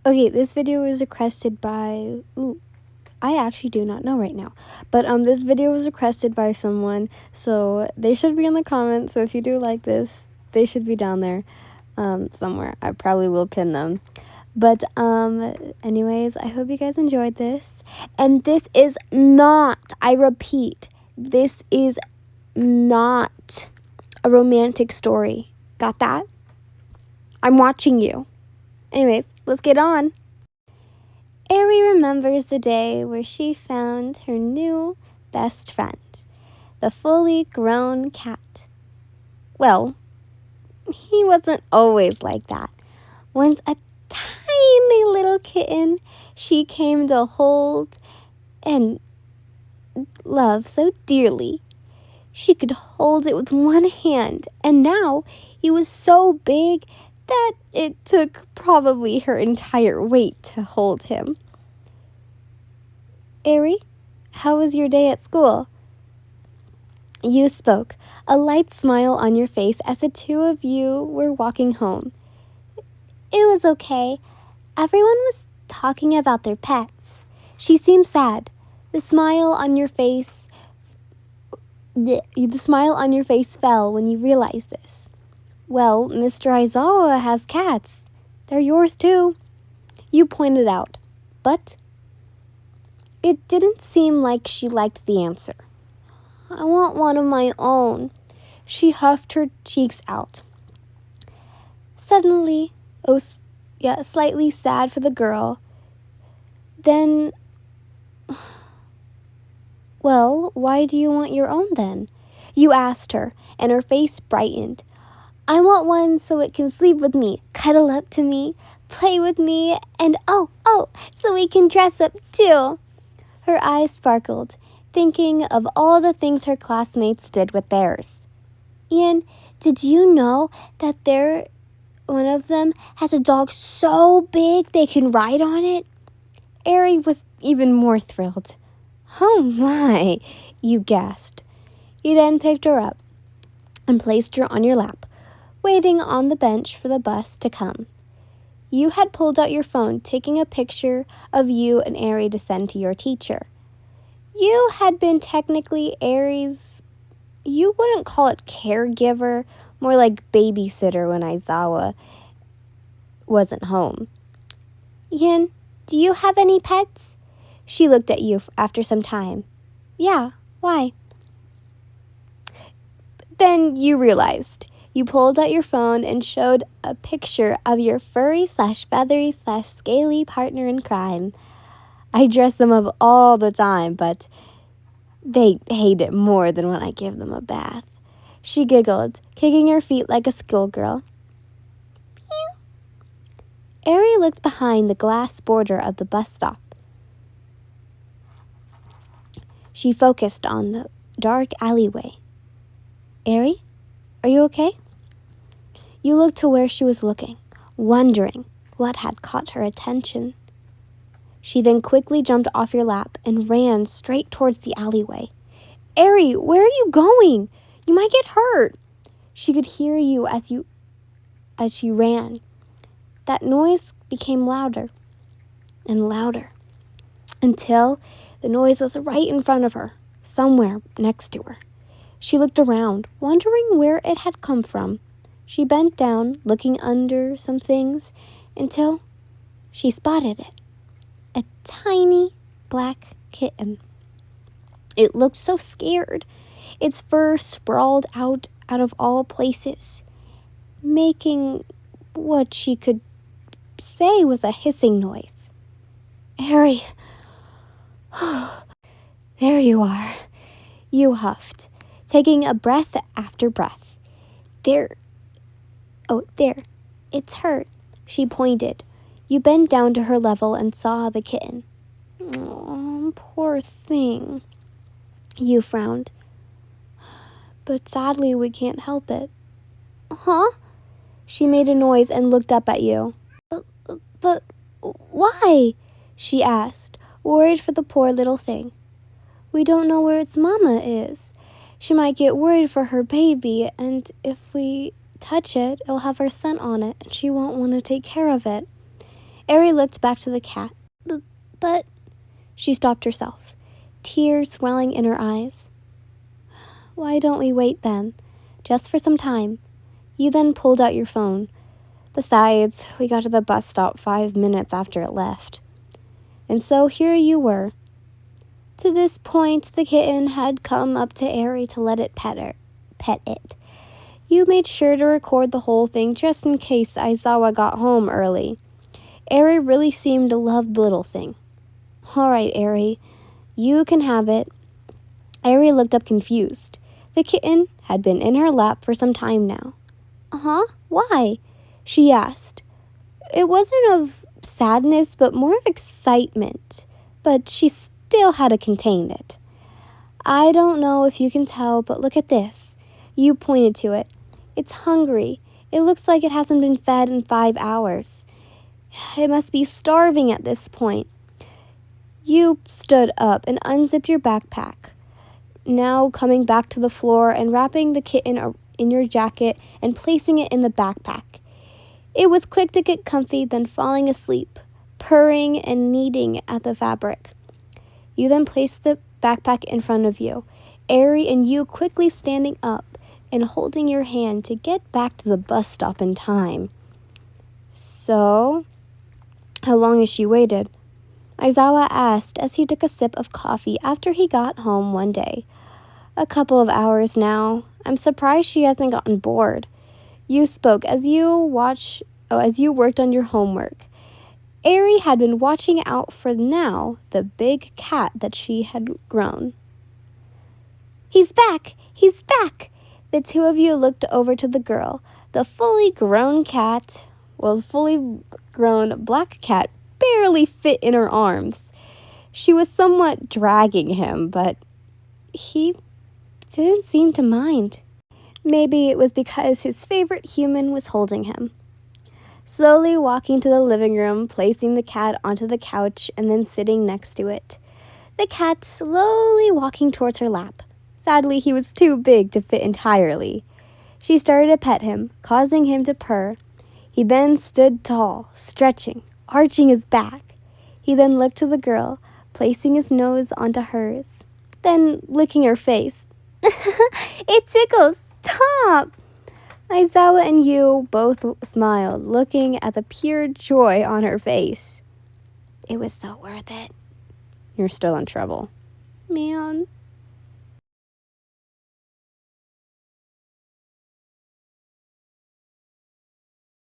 Okay, this video was requested by... Ooh, I actually do not know right now. But this video was requested by someone, so they should be in the comments. So if you do like this, they should be down there somewhere. I probably will pin them. But anyways, I hope you guys enjoyed this. And this is not, I repeat, this is not a romantic story. Got that? I'm watching you. Anyways, let's get on. Ari remembers the day where she found her new best friend, the fully grown cat. Well, he wasn't always like that. Once a tiny little kitten she came to hold and love so dearly. She could hold it with one hand, and now he was so big that it took probably her entire weight to hold him. Ari, how was your day at school? You spoke, a light smile on your face as the two of you were walking home. It was okay. Everyone was talking about their pets. She seemed sad. The smile on your face fell when you realized this. Well, Mr. Aizawa has cats. They're yours too. You pointed out, but it didn't seem like she liked the answer. I want one of my own. She huffed her cheeks out. Suddenly, slightly sad for the girl. Then, well, why do you want your own then? You asked her, and her face brightened. I want one so it can sleep with me, cuddle up to me, play with me, and so we can dress up too. Her eyes sparkled, thinking of all the things her classmates did with theirs. Ian, did you know that one of them has a dog so big they can ride on it? Ari was even more thrilled. Oh my, you gasped. You then picked her up and placed her on your lap, waiting on the bench for the bus to come. You had pulled out your phone, taking a picture of you and Ari to send to your teacher. You had been technically Ari's, you wouldn't call it caregiver, more like babysitter when Aizawa wasn't home. Yin, do you have any pets? She looked at you after some time. Yeah, why? Then you realized. You pulled out your phone and showed a picture of your furry/feathery/scaly partner in crime. I dress them up all the time, but they hate it more than when I give them a bath. She giggled, kicking her feet like a schoolgirl. Ari looked behind the glass border of the bus stop. She focused on the dark alleyway. Ari, are you okay? You looked to where she was looking, wondering what had caught her attention. She then quickly jumped off your lap and ran straight towards the alleyway. Ari, where are you going? You might get hurt. She could hear you as she ran. That noise became louder and louder until the noise was right in front of her, somewhere next to her. She looked around, wondering where it had come from. She bent down, looking under some things, until she spotted it. A tiny black kitten. It looked so scared. Its fur sprawled out of all places, making what she could say was a hissing noise. Ari, there you are, you huffed, taking a breath after breath. There, it's hurt, she pointed. You bent down to her level and saw the kitten. Oh, poor thing. You frowned. But sadly, we can't help it. Huh? She made a noise and looked up at you. But why? She asked, worried for the poor little thing. We don't know where its mama is. She might get worried for her baby, and if we touch it, it'll have her scent on it, and she won't want to take care of it. Ari looked back to the cat. But she stopped herself, tears welling in her eyes. Why don't we wait then? Just for some time. You then pulled out your phone. Besides, we got to the bus stop 5 minutes after it left. And so here you were. To this point, the kitten had come up to Ari to let it pet it. You made sure to record the whole thing just in case Aizawa got home early. Ari really seemed to love the little thing. All right, Ari, you can have it. Ari looked up confused. The kitten had been in her lap for some time now. Uh-huh, why? She asked. It wasn't of sadness, but more of excitement. But she still had to contain it. I don't know if you can tell, but look at this. You pointed to it. It's hungry. It looks like it hasn't been fed in 5 hours. It must be starving at this point. You stood up and unzipped your backpack. Now coming back to the floor and wrapping the kitten in your jacket and placing it in the backpack. It was quick to get comfy, then falling asleep, purring and kneading at the fabric. You then placed the backpack in front of you, Ari and you quickly standing up and holding your hand to get back to the bus stop in time. So, how long has she waited? Aizawa asked as he took a sip of coffee after he got home one day. A couple of hours now. I'm surprised she hasn't gotten bored. You spoke as you worked on your homework. Ari had been watching out for now the big cat that she had grown. He's back! He's back! The two of you looked over to the girl. The fully grown black cat barely fit in her arms. She was somewhat dragging him, but he didn't seem to mind. Maybe it was because his favorite human was holding him. Slowly walking to the living room, placing the cat onto the couch and then sitting next to it. The cat slowly walking towards her lap. Sadly, he was too big to fit entirely. She started to pet him, causing him to purr. He then stood tall, stretching, arching his back. He then looked to the girl, placing his nose onto hers, then licking her face. It tickles! Stop! Aizawa and you both smiled, looking at the pure joy on her face. It was so worth it. You're still in trouble. Man.